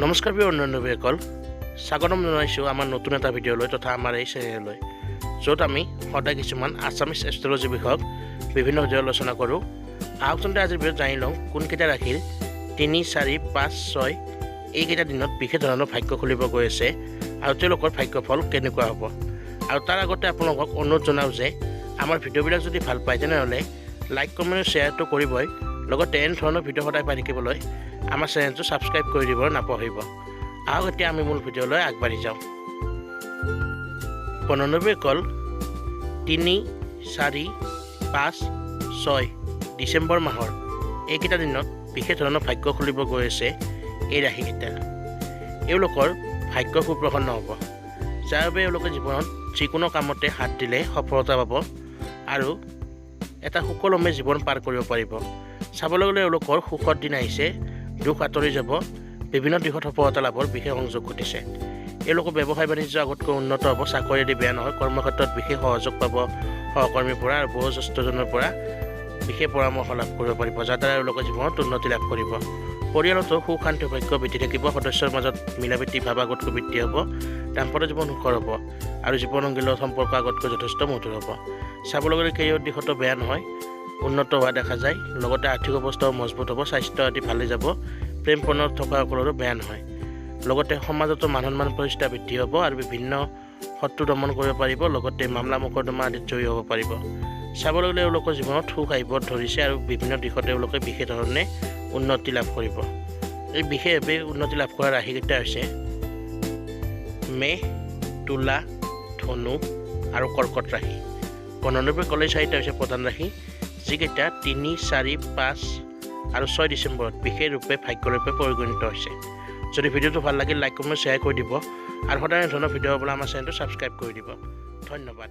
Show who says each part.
Speaker 1: নমস্কাৰ প্ৰিয় বন্ধুসকল, স্বাগতম জনাইছোঁ আমাৰ নতুন এটা ভিডিঅ'লৈ তথা আমাৰ এই চেনেললৈ, য'ত আমি সদায় কিছুমান আছামিজ এষ্ট্ৰলজি বিষয়ক বিভিন্ন ভিডিঅ' আলোচনা কৰোঁ। আহকচোন আজিৰ ভিডিঅ'ত জানি লওঁ কোনকেইটা ৰাশিৰ 3, 4, 5, 6 এইকেইটা দিনত বিশেষ ধৰণৰ ভাগ্য খুলিব গৈ আছে আৰু তেওঁলোকৰ ভাগ্যফল কেনেকুৱা হ'ব। আৰু তাৰ আগতে আপোনালোকক অনুৰোধ জনাওঁ যে আমাৰ ভিডিঅ'বিলাক যদি ভাল পায় তেনেহ'লে লাইক কমেণ্ট শ্বেয়াৰটো কৰিবই, লগতে এনে ধৰণৰ ভিডিঅ' সদায় পাই থাকিবলৈ আমাৰ চেনেলটো ছাবস্ক্ৰাইব কৰি দিব নাপাহৰিব। আহক এতিয়া আমি মূল ভিডিঅ'লৈ আগবাঢ়ি যাওঁ। বন্ধুসকল, 3, 4, 5, 6 ডিচেম্বৰ মাহৰ এইকেইটা দিনত বিশেষ ধৰণৰ ভাগ্য খুলিব গৈ আছে এই ৰাশিকেইটা। এওঁলোকৰ ভাগ্য সুপ্ৰসন্ন হ'ব, যাৰ বাবে এওঁলোকে জীৱনত যিকোনো কামতে হাত দিলে সফলতা পাব আৰু এটা সুকলমে জীৱন পাৰ কৰিব পাৰিব। চাবলৈ গ'লে এওঁলোকৰ সুখৰ দিন আহিছে, দুখ আঁতৰি যাব, বিভিন্ন দিশত সফলতা লাভৰ বিশেষ সংযোগ ঘটিছে। এওঁলোকৰ ব্যৱসায় বাণিজ্য আগতকৈ উন্নত হ'ব, চাকৰি আদি বেয়া নহয়, কৰ্মক্ষেত্ৰত বিশেষ সহযোগ পাব সহকৰ্মীৰ পৰা আৰু বয়োজ্যেষ্ঠজনৰ পৰা বিশেষ পৰামৰ্শ লাভ কৰিব পাৰিব, যাৰ দ্বাৰা এওঁলোকে জীৱনত উন্নতি লাভ কৰিব। পৰিয়ালতো সুখ শান্তি ভাগ্য বৃদ্ধি থাকিব, সদস্যৰ মাজত মিলাপ্ৰীতি ভাৱ আগতকৈ বৃদ্ধি হ'ব, দাম্পত্য জীৱন সুখৰ হ'ব আৰু জীৱনসংগীৰ লগত সম্পৰ্ক আগতকৈ যথেষ্ট মধুৰ হ'ব। চাবলৈ গ'লে কেৰিয়াৰ দিশতো বেয়া নহয়, উন্নত হোৱা দেখা যায়, লগতে আৰ্থিক অৱস্থাও মজবুত হ'ব, স্বাস্থ্য আদি ভালে যাব, প্ৰেম প্ৰণয়ত থকাসকলৰো বেয়া নহয়। লগতে সমাজতো মান সন্মান প্ৰতিষ্ঠা বৃদ্ধি হ'ব আৰু বিভিন্ন শত্ৰু দমন কৰিব পাৰিব, লগতে মামলা মোকৰ্দমা আদিত জয়ী হ'ব পাৰিব। চাবলৈ গ'লে এওঁলোকৰ জীৱনত সুখ আহিব ধৰিছে আৰু বিভিন্ন দিশত এওঁলোকে বিশেষ ধৰণে উন্নতি লাভ কৰিব। এই বিশেষভাৱে উন্নতি লাভ কৰা ৰাশিকেইটা হৈছে মেষ, তুলা, ধনু আৰু কৰ্কট ৰাশি। বন্ধুসকল, এই চাৰিটা হৈছে প্ৰধান ৰাশি, যিকেইটা 3, 4, 5 আৰু 6 ডিচেম্বৰত বিশেষ ৰূপে ভাগ্যৰূপে পৰিগণিত হৈছে। যদি ভিডিঅ'টো ভাল লাগিল লাইক কমেণ্ট শ্বেয়াৰ কৰি দিব আৰু সদায় ধৰণৰ ভিডিঅ' পাবলৈ আমাৰ চেনেলটো ছাবস্ক্ৰাইব কৰি দিব। ধন্যবাদ।